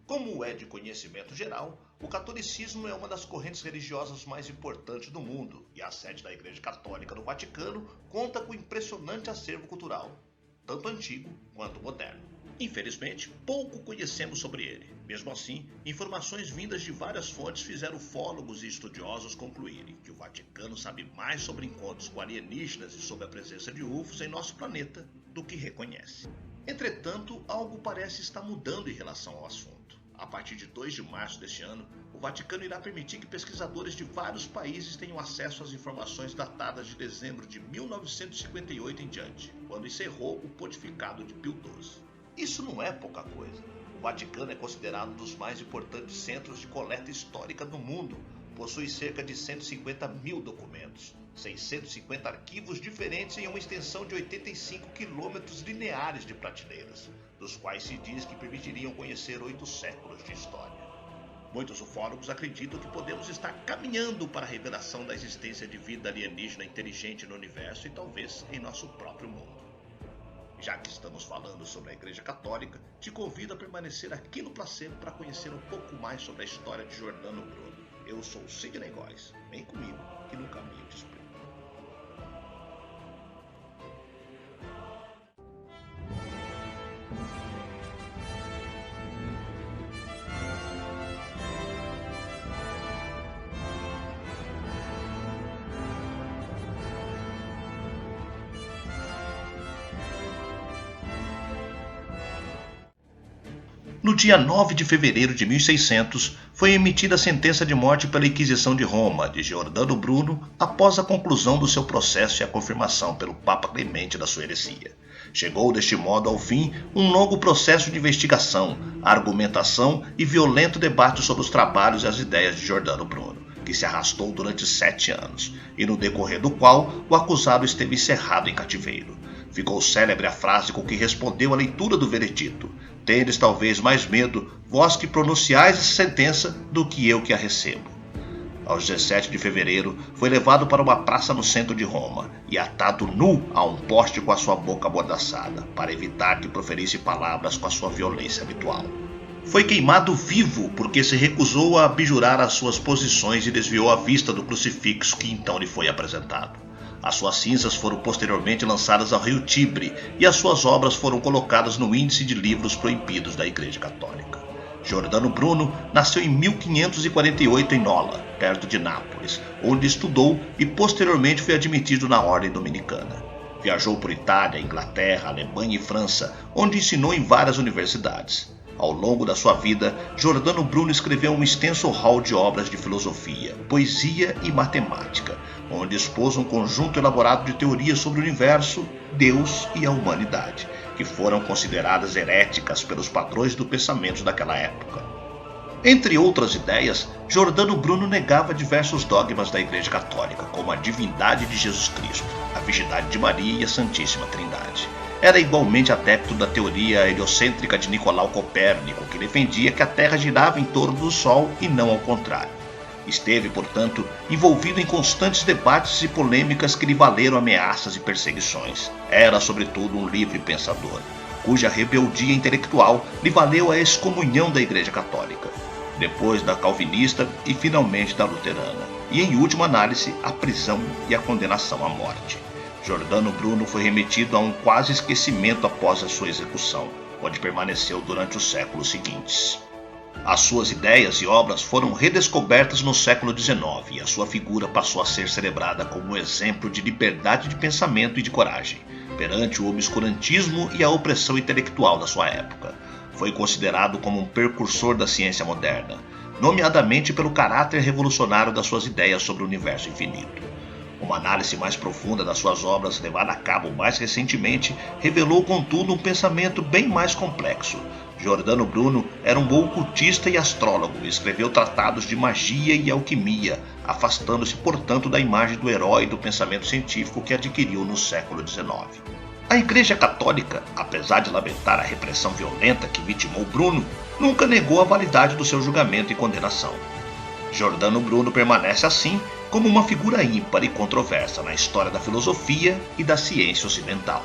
Como é de conhecimento geral, o catolicismo é uma das correntes religiosas mais importantes do mundo e a sede da Igreja Católica no Vaticano conta com um impressionante acervo cultural, tanto antigo quanto moderno. Infelizmente, pouco conhecemos sobre ele. Mesmo assim, informações vindas de várias fontes fizeram ufólogos e estudiosos concluírem que o Vaticano sabe mais sobre encontros com alienígenas e sobre a presença de UFOs em nosso planeta do que reconhece. Entretanto, algo parece estar mudando em relação ao assunto. A partir de 2 de março deste ano, o Vaticano irá permitir que pesquisadores de vários países tenham acesso às informações datadas de dezembro de 1958 em diante, quando encerrou o pontificado de Pio XII. Isso não é pouca coisa. O Vaticano é considerado um dos mais importantes centros de coleta histórica do mundo. Possui cerca de 150 mil documentos, 650 arquivos diferentes em uma extensão de 85 quilômetros lineares de prateleiras, dos quais se diz que permitiriam conhecer 8 séculos de história. Muitos ufólogos acreditam que podemos estar caminhando para a revelação da existência de vida alienígena inteligente no universo e talvez em nosso próprio mundo. Já que estamos falando sobre a Igreja Católica, te convido a permanecer aqui no Placebo para conhecer um pouco mais sobre a história de Giordano Bruno. Eu sou Sidney Góes. Vem comigo que no caminho te explico. No dia 9 de fevereiro de 1600, foi emitida a sentença de morte pela Inquisição de Roma de Giordano Bruno após a conclusão do seu processo e a confirmação pelo Papa Clemente da sua heresia. Chegou deste modo ao fim um longo processo de investigação, argumentação e violento debate sobre os trabalhos e as ideias de Giordano Bruno, que se arrastou durante 7 anos, e no decorrer do qual o acusado esteve encerrado em cativeiro. Ficou célebre a frase com que respondeu à leitura do veredito: "Tendes talvez mais medo, vós que pronunciais essa sentença, do que eu que a recebo." Aos 17 de fevereiro, foi levado para uma praça no centro de Roma e atado nu a um poste com a sua boca amordaçada, para evitar que proferisse palavras com a sua violência habitual. Foi queimado vivo porque se recusou a abjurar as suas posições e desviou a vista do crucifixo que então lhe foi apresentado. As suas cinzas foram posteriormente lançadas ao rio Tibre e as suas obras foram colocadas no índice de livros proibidos da Igreja Católica. Giordano Bruno nasceu em 1548 em Nola, perto de Nápoles, onde estudou e posteriormente foi admitido na Ordem Dominicana. Viajou por Itália, Inglaterra, Alemanha e França, onde ensinou em várias universidades. Ao longo da sua vida, Giordano Bruno escreveu um extenso hall de obras de filosofia, poesia e matemática, onde expôs um conjunto elaborado de teorias sobre o universo, Deus e a humanidade, que foram consideradas heréticas pelos padrões do pensamento daquela época. Entre outras ideias, Giordano Bruno negava diversos dogmas da Igreja Católica, como a divindade de Jesus Cristo, a virgindade de Maria e a Santíssima Trindade. Era igualmente adepto da teoria heliocêntrica de Nicolau Copérnico, que defendia que a Terra girava em torno do Sol e não ao contrário. Esteve, portanto, envolvido em constantes debates e polêmicas que lhe valeram ameaças e perseguições. Era, sobretudo, um livre pensador, cuja rebeldia intelectual lhe valeu a excomunhão da Igreja Católica, depois da calvinista e finalmente da luterana, e em última análise, a prisão e a condenação à morte. Giordano Bruno foi remetido a um quase esquecimento após a sua execução, onde permaneceu durante os séculos seguintes. As suas ideias e obras foram redescobertas no século XIX e a sua figura passou a ser celebrada como um exemplo de liberdade de pensamento e de coragem, perante o obscurantismo e a opressão intelectual da sua época. Foi considerado como um precursor da ciência moderna, nomeadamente pelo caráter revolucionário das suas ideias sobre o universo infinito. Uma análise mais profunda das suas obras, levada a cabo mais recentemente, revelou, contudo, um pensamento bem mais complexo. Giordano Bruno era um bom ocultista e astrólogo e escreveu tratados de magia e alquimia, afastando-se, portanto, da imagem do herói do pensamento científico que adquiriu no século XIX. A Igreja Católica, apesar de lamentar a repressão violenta que vitimou Bruno, nunca negou a validade do seu julgamento e condenação. Giordano Bruno permanece, assim, como uma figura ímpar e controversa na história da filosofia e da ciência ocidental.